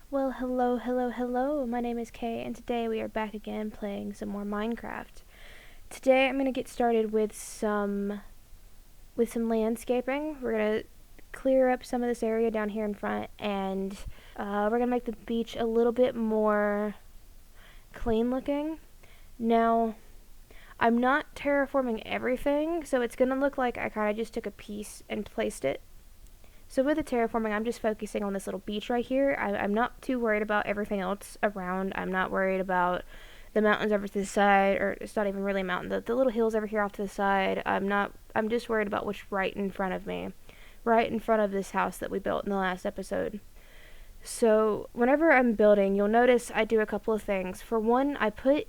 Well, hello. My name is Kay, and today we are back again playing some more Minecraft. Today I'm gonna get started with some landscaping. We're gonna clear up some of this area down here in front, and we're gonna make the beach a little bit more clean looking. Now, I'm not terraforming everything, so it's gonna look like I kind of just took a piece and placed it. So with the terraforming, I'm just focusing on this little beach right here. I'm not too worried about everything else around. I'm not worried about the mountains over to the side, or it's not even really a mountain. The little hills over here off to the side. I'm just worried about what's right in front of me. Right in front of this house that we built in the last episode. So whenever I'm building, you'll notice I do a couple of things. For one, I put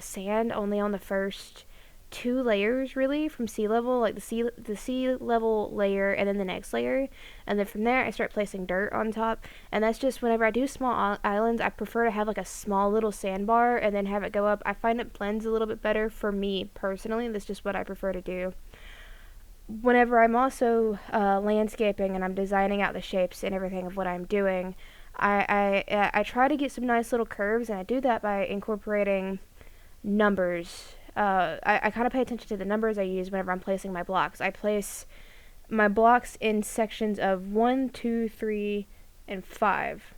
sand only on the first two layers really from sea level, like the sea level layer and then the next layer, and then from there I start placing dirt on top. And that's just whenever I do small islands, I prefer to have like a small little sandbar and then have it go up. I find it blends a little bit better for me personally. That's just what I prefer to do. Whenever I'm also landscaping and I'm designing out the shapes and everything of what I'm doing, I try to get some nice little curves, and I do that by incorporating numbers. I kind of pay attention to the numbers I use whenever I'm placing my blocks. I place my blocks in sections of 1, 2, 3, and 5.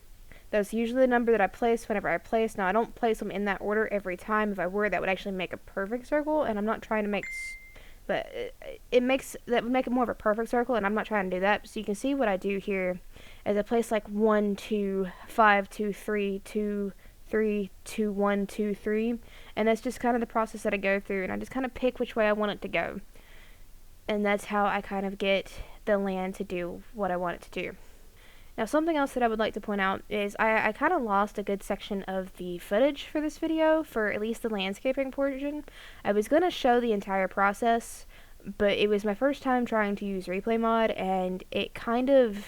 That's usually the number that I place whenever I place. Now, I don't place them in that order every time. If I were, that would actually make a perfect circle, and I'm not trying to make... But that would make it more of a perfect circle, and I'm not trying to do that. So you can see what I do here is I place like 1, 2, 5, 2, 3, 2, 3, 2, 1, 2, 3, and that's just kind of the process that I go through, and I just kind of pick which way I want it to go, and that's how I kind of get the land to do what I want it to do. Now, something else that I would like to point out is I kind of lost a good section of the footage for this video, for at least the landscaping portion. I was going to show the entire process, but it was my first time trying to use Replay Mod, and it kind of...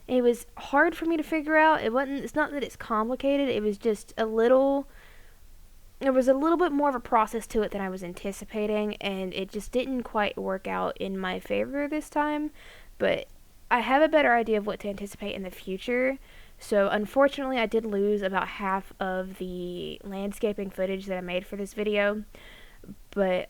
it was hard for me to figure out. It's not that it's complicated, it was just a little... There was a little bit more of a process to it than I was anticipating, and it just didn't quite work out in my favor this time, but I have a better idea of what to anticipate in the future. So unfortunately, I did lose about half of the landscaping footage that I made for this video, but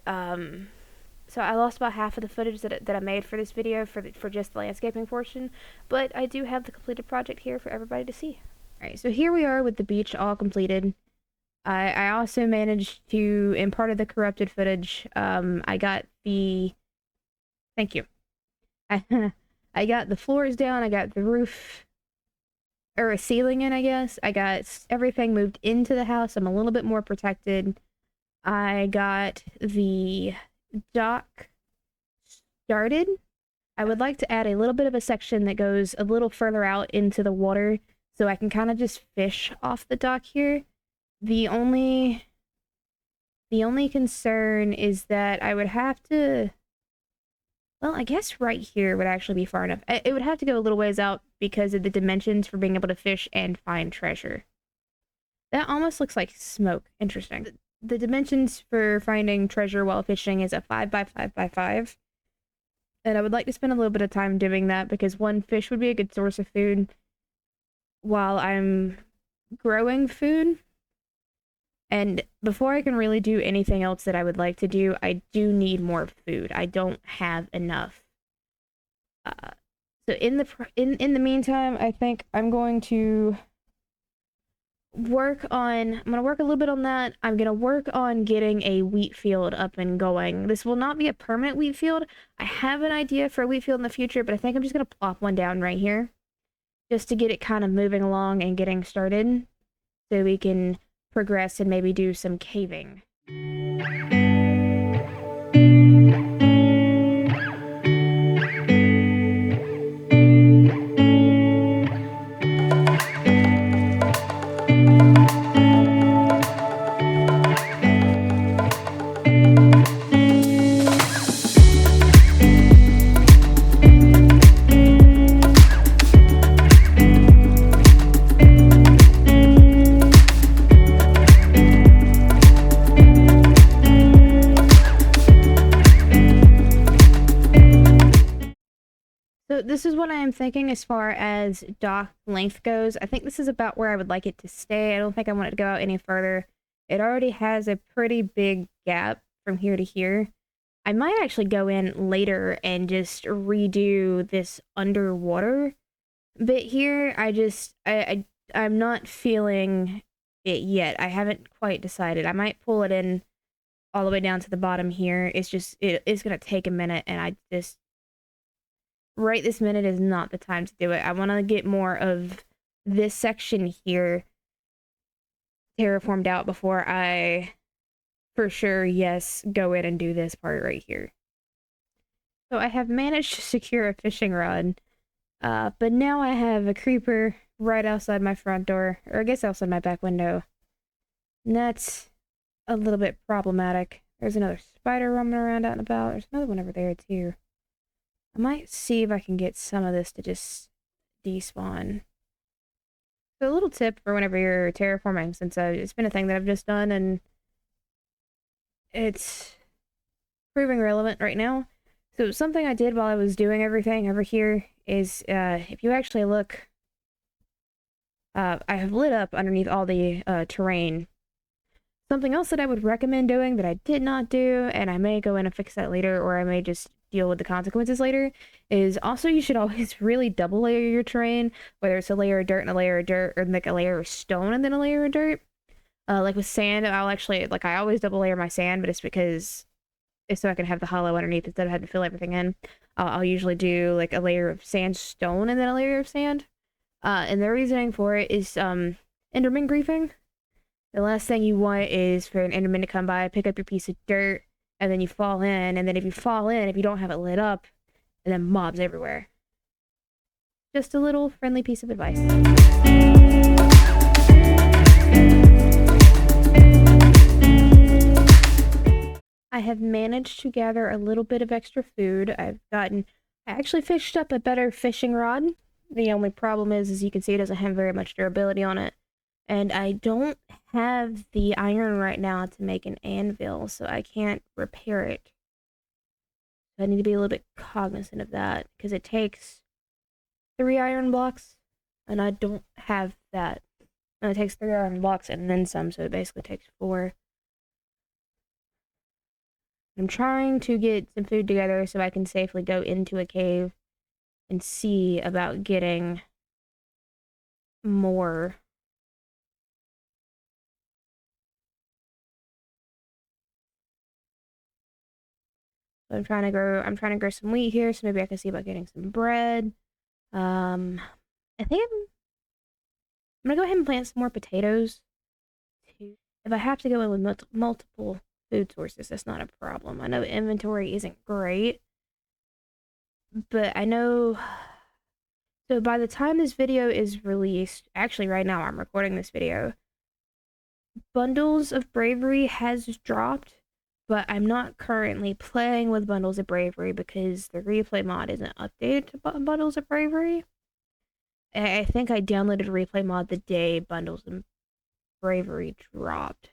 so I lost about half of the footage that I made for this video for just the landscaping portion, but I do have the completed project here for everybody to see. Alright, so here we are with the beach all completed. I also managed to, in part of the corrupted footage, I got the... Thank you. I got the floors down, I got the roof, or a ceiling in, I guess. I got everything moved into the house. I'm a little bit more protected. I got the dock started. I would like to add a little bit of a section that goes a little further out into the water, so I can kind of just fish off the dock here. The only concern is that I would have to... Well, I guess right here would actually be far enough. It would have to go a little ways out because of the dimensions for being able to fish and find treasure. That almost looks like smoke. Interesting. The dimensions for finding treasure while fishing is a 5 by 5 by 5. And I would like to spend a little bit of time doing that because, one, fish would be a good source of food while I'm growing food. And before I can really do anything else that I would like to do, I do need more food. I don't have enough. So in the meantime, I think I'm going to work a little bit on that. I'm gonna work on getting a wheat field up and going. This will not be a permanent wheat field. I have an idea for a wheat field in the future, but I think I'm just gonna plop one down right here, just to get it kind of moving along and getting started, so we can progress and maybe do some caving. this is what I am thinking as far as dock length goes. I think this is about where I would like it to stay. I don't think I want it to go out any further. It already has a pretty big gap from here to here. I might actually go in later and just redo this underwater bit here. I'm not feeling it yet. I haven't quite decided. I might pull it in all the way down to the bottom here. It's gonna take a minute, and I just right this minute is not the time to do it. I want to get more of this section here terraformed out before I, for sure, yes, go in and do this part right here. So I have managed to secure a fishing rod, but now I have a creeper right outside my front door, or I guess outside my back window. And that's a little bit problematic. There's another spider roaming around out and about. There's another one over there too. I might see if I can get some of this to just despawn. So a little tip for whenever you're terraforming, since it's been a thing that I've just done and it's proving relevant right now. So something I did while I was doing everything over here is, if you actually look, I have lit up underneath all the terrain. Something else that I would recommend doing that I did not do, and I may go in and fix that later, or I may just deal with the consequences later, is also you should always really double layer your terrain, whether it's a layer of dirt and a layer of dirt, or like a layer of stone and then a layer of dirt. Like with sand, I'll actually, like, I always double layer my sand, but it's because it's so I can have the hollow underneath instead of having to fill everything in. I'll usually do like a layer of sandstone and then a layer of sand. And the reasoning for it is Enderman griefing. The last thing you want is for an Enderman to come by, pick up your piece of dirt, and then you fall in, and then if you fall in, if you don't have it lit up, and then mobs everywhere. Just a little friendly piece of advice. I have managed to gather a little bit of extra food. I actually fished up a better fishing rod. The only problem is you can see it doesn't have very much durability on it. And I don't have the iron right now to make an anvil, so I can't repair it. I need to be a little bit cognizant of that, because it takes 3 iron blocks, and I don't have that. And it takes 3 iron blocks and then some, so it basically takes 4. I'm trying to get some food together so I can safely go into a cave and see about getting more. So I'm trying to grow some wheat here, so maybe I can see about getting some bread. I think I'm gonna go ahead and plant some more potatoes. If I have to go in with multiple food sources, that's not a problem. I know inventory isn't great, but I know. So by the time this video is released, actually right now I'm recording this video, Bundles of Bravery has dropped. But I'm not currently playing with Bundles of Bravery because the replay mod isn't updated to Bundles of Bravery. I think I downloaded a replay mod the day Bundles of Bravery dropped.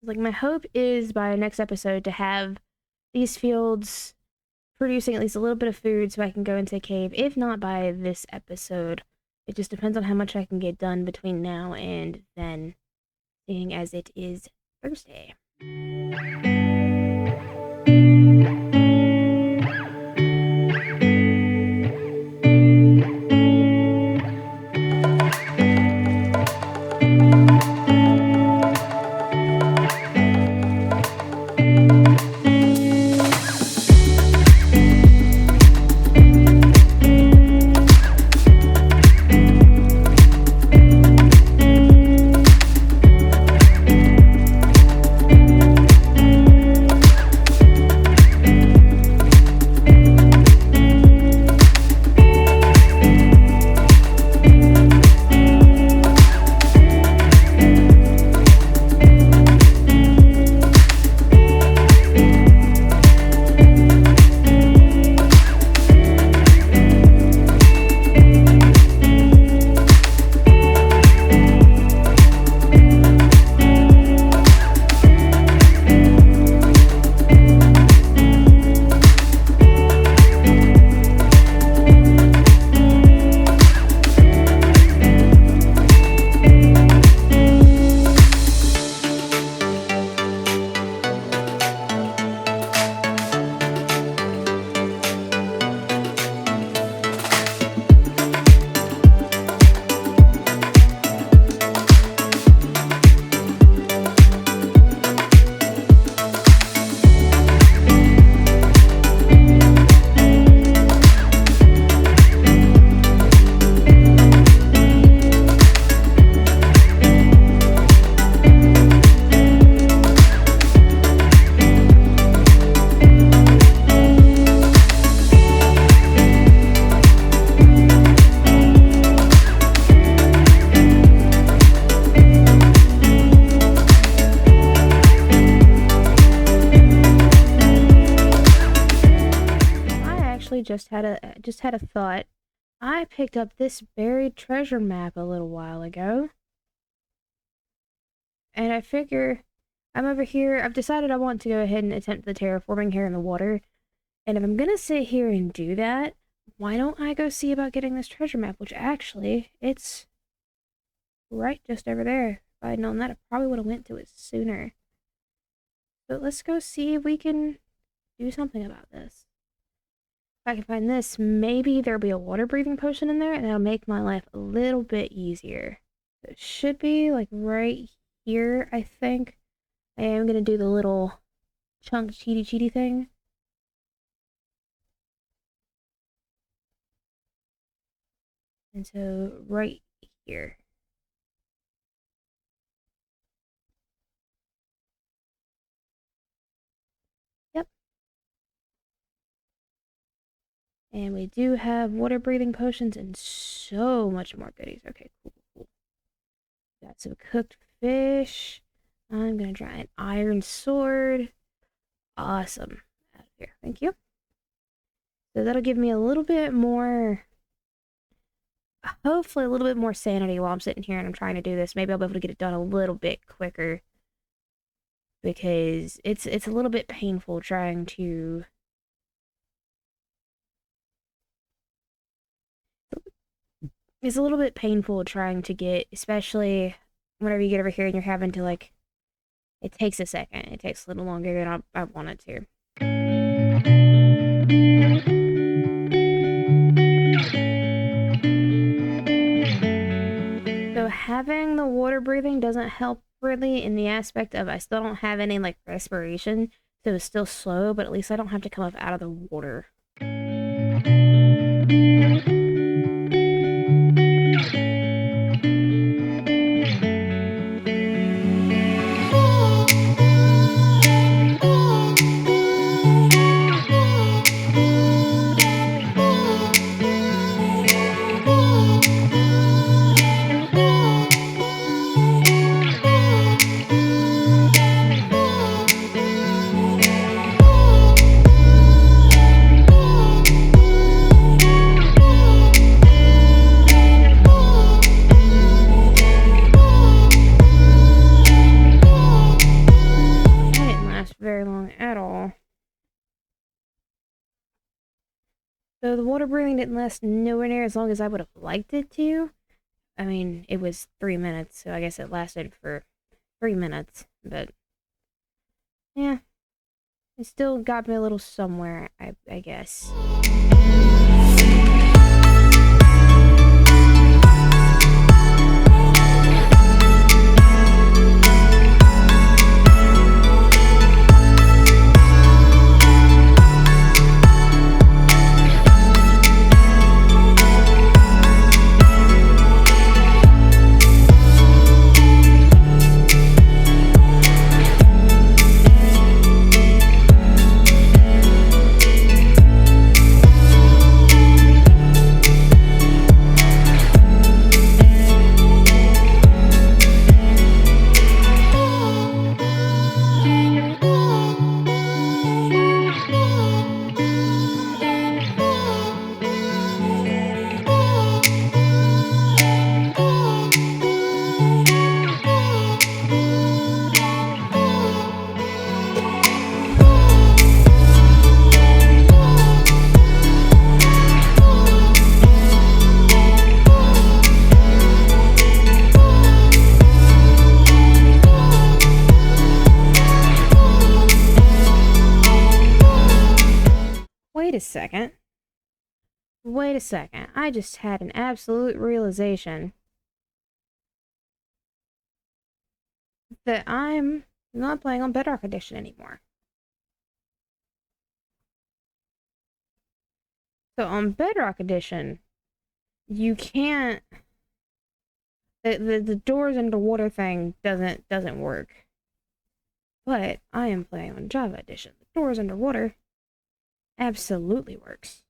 Like, my hope is by next episode to have these fields producing at least a little bit of food so I can go into a cave. If not by this episode, it just depends on how much I can get done between now and then, seeing as it is Thursday. just had a thought. I picked up this buried treasure map a little while ago. And I figure I'm over here. I've decided I want to go ahead and attempt the terraforming here in the water. And if I'm gonna sit here and do that, why don't I go see about getting this treasure map? Which actually, it's right just over there. If I'd known that, I probably would have went to it sooner. But let's go see if we can do something about this. If I can find this, maybe there'll be a water breathing potion in there, and that'll make my life a little bit easier. It should be like right here, I think. I am gonna do the little chunk cheaty thing. And so right here. Yep. And we do have water breathing potions and so much more goodies. Okay, cool. Got some cooked fish. I'm gonna try an iron sword. Awesome. Out of here. Thank you. So that'll give me a little bit more, hopefully a little bit more sanity while I'm sitting here and I'm trying to do this. Maybe I'll be able to get it done a little bit quicker. Because it's a little bit painful trying to... It's a little bit painful trying to get, especially whenever you get over here and you're having to, like, it takes a second. It takes a little longer than I want it to. So having the water breathing doesn't help really in the aspect of I still don't have any, like, respiration. So it's still slow, but at least I don't have to come up out of the water. So the water breathing didn't last nowhere near as long as I would have liked it to. I mean, it was 3 minutes, so I guess it lasted for 3 minutes. But, yeah. It still got me a little somewhere, I guess. Wait a second. I just had an absolute realization that I'm not playing on Bedrock Edition anymore. So on Bedrock Edition, you can't... The doors underwater thing doesn't work. But I am playing on Java Edition. The doors underwater absolutely works.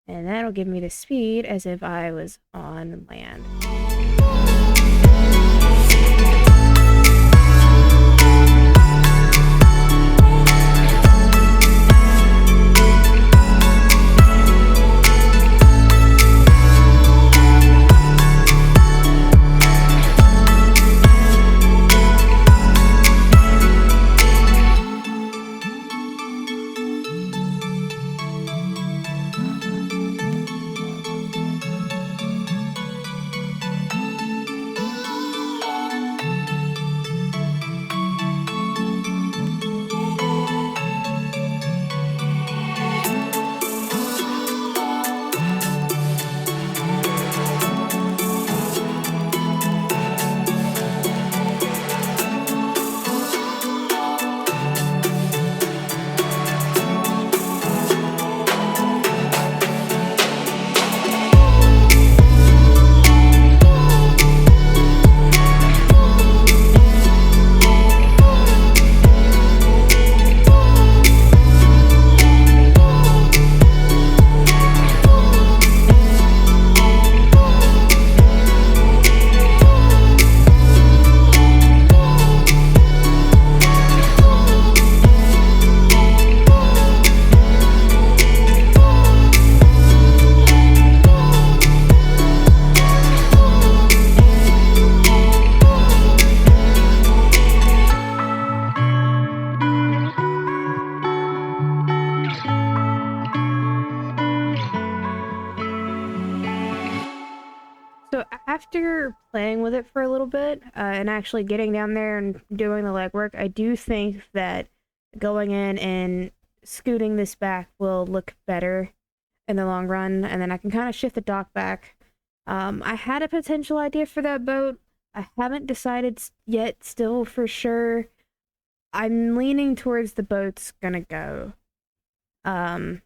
And that'll give me the speed as if I was on land. So after playing with it for a little bit and actually getting down there and doing the legwork, I do think that going in and scooting this back will look better in the long run, and then I can kind of shift the dock back. I had a potential idea for that boat. I haven't decided yet, still for sure. I'm leaning towards the boat's gonna go. Um,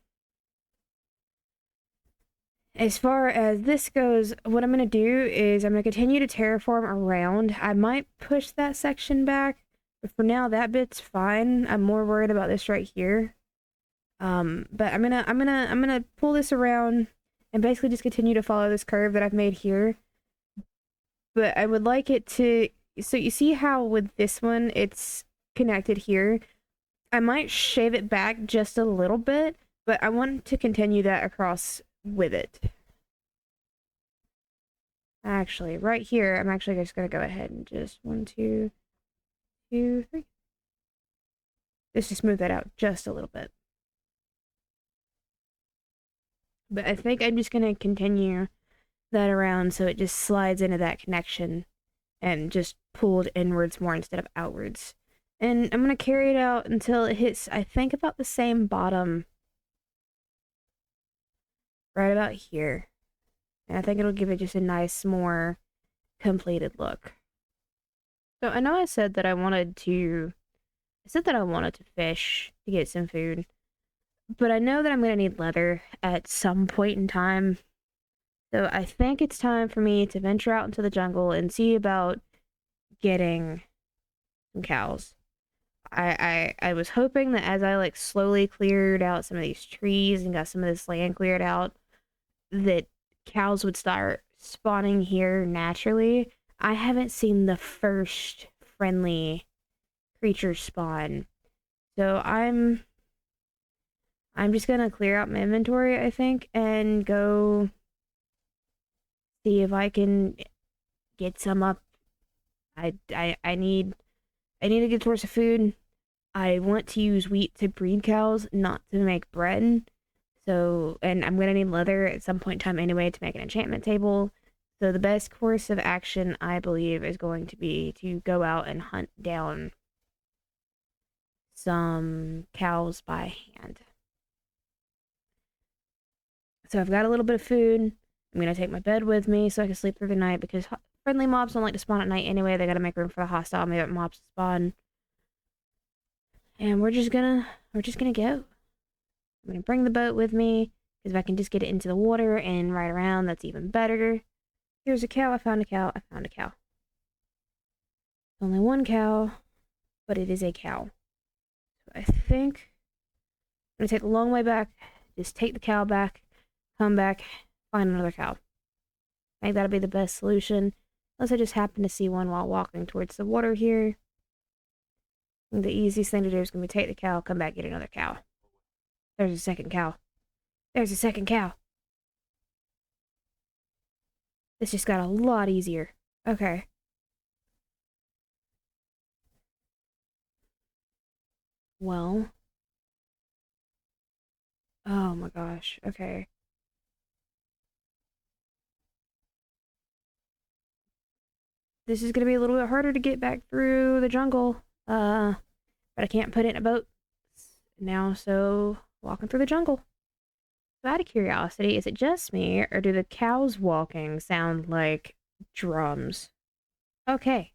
As far as this goes, what I'm going to do is I'm going to continue to terraform around. I might push that section back, but for now that bit's fine. I'm more worried about this right here. But I'm gonna pull this around and basically just continue to follow this curve that I've made here. But I would like it to, so you see how with this one it's connected here. I might shave it back just a little bit, but I want to continue that across with it. Actually, right here, I'm actually just gonna go ahead and just 1, 2, 2, 3. Just to smooth that out just a little bit. But I think I'm just gonna continue that around so it just slides into that connection and just pulled inwards more instead of outwards. And I'm gonna carry it out until it hits, I think, about the same bottom. Right about here. And I think it'll give it just a nice, more completed look. So I know I said that I wanted to fish to get some food, but I know that I'm going to need leather at some point in time. So I think it's time for me to venture out into the jungle and see about getting some cows. I was hoping that as I like slowly cleared out some of these trees and got some of this land cleared out, that cows would start spawning here naturally. I haven't seen the first friendly creature spawn. So I'm just gonna clear out my inventory, I think, and go see if I can get some up. I need a good source of food. I want to use wheat to breed cows, not to make bread. So, and I'm gonna need leather at some point in time anyway to make an enchantment table. So the best course of action, I believe, is going to be to go out and hunt down some cows by hand. So I've got a little bit of food. I'm gonna take my bed with me so I can sleep through the night because friendly mobs don't like to spawn at night anyway. They gotta make room for the hostile mobs to spawn. And we're just gonna go. I'm gonna bring the boat with me because if I can just get it into the water and ride around, that's even better. Here's a cow. I found a cow. I found a cow. Only one cow, but it is a cow. So I think I'm gonna take the long way back. Just take the cow back, come back, find another cow. I think that'll be the best solution. Unless I just happen to see one while walking towards the water here. And the easiest thing to do is going to be take the cow, come back, get another cow. There's a second cow. There's a second cow. This just got a lot easier. Okay. Well. Oh my gosh. Okay. This is going to be a little bit harder to get back through the jungle. But I can't put it in a boat now, so walking through the jungle. So out of curiosity, is it just me, or do the cows walking sound like drums? Okay.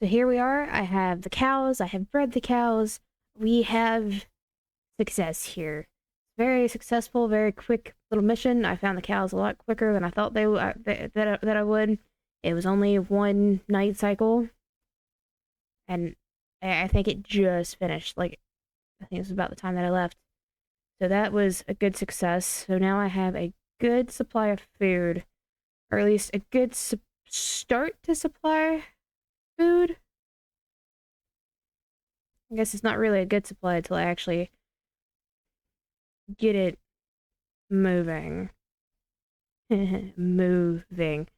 So here we are. I have the cows. I have bred the cows. We have success here. Very successful, very quick little mission. I found the cows a lot quicker than I thought that I would. It was only one night cycle, and I think it just finished. Like, I think it was about the time that I left. So that was a good success. So now I have a good supply of food, or at least a good start to supply food. I guess it's not really a good supply until I actually get it moving. Moving.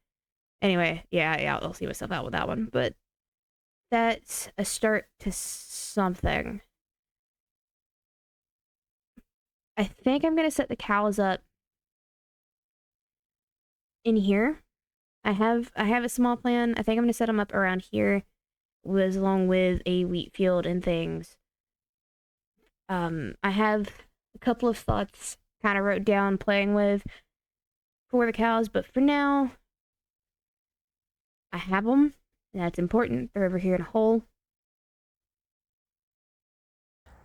Anyway, yeah, I'll see myself out with that one. But that's a start to something. I think I'm gonna set the cows up in here. I have a small plan. I think I'm gonna set them up around here, along with a wheat field and things. I have a couple of thoughts kind of wrote down, playing with for the cows, but for now, I have them. And that's important. They're over here in a hole.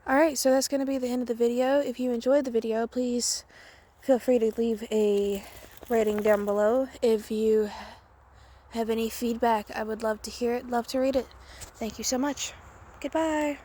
Alright, so that's going to be the end of the video. If you enjoyed the video, please feel free to leave a rating down below. If you have any feedback, I would love to hear it, love to read it. Thank you so much. Goodbye.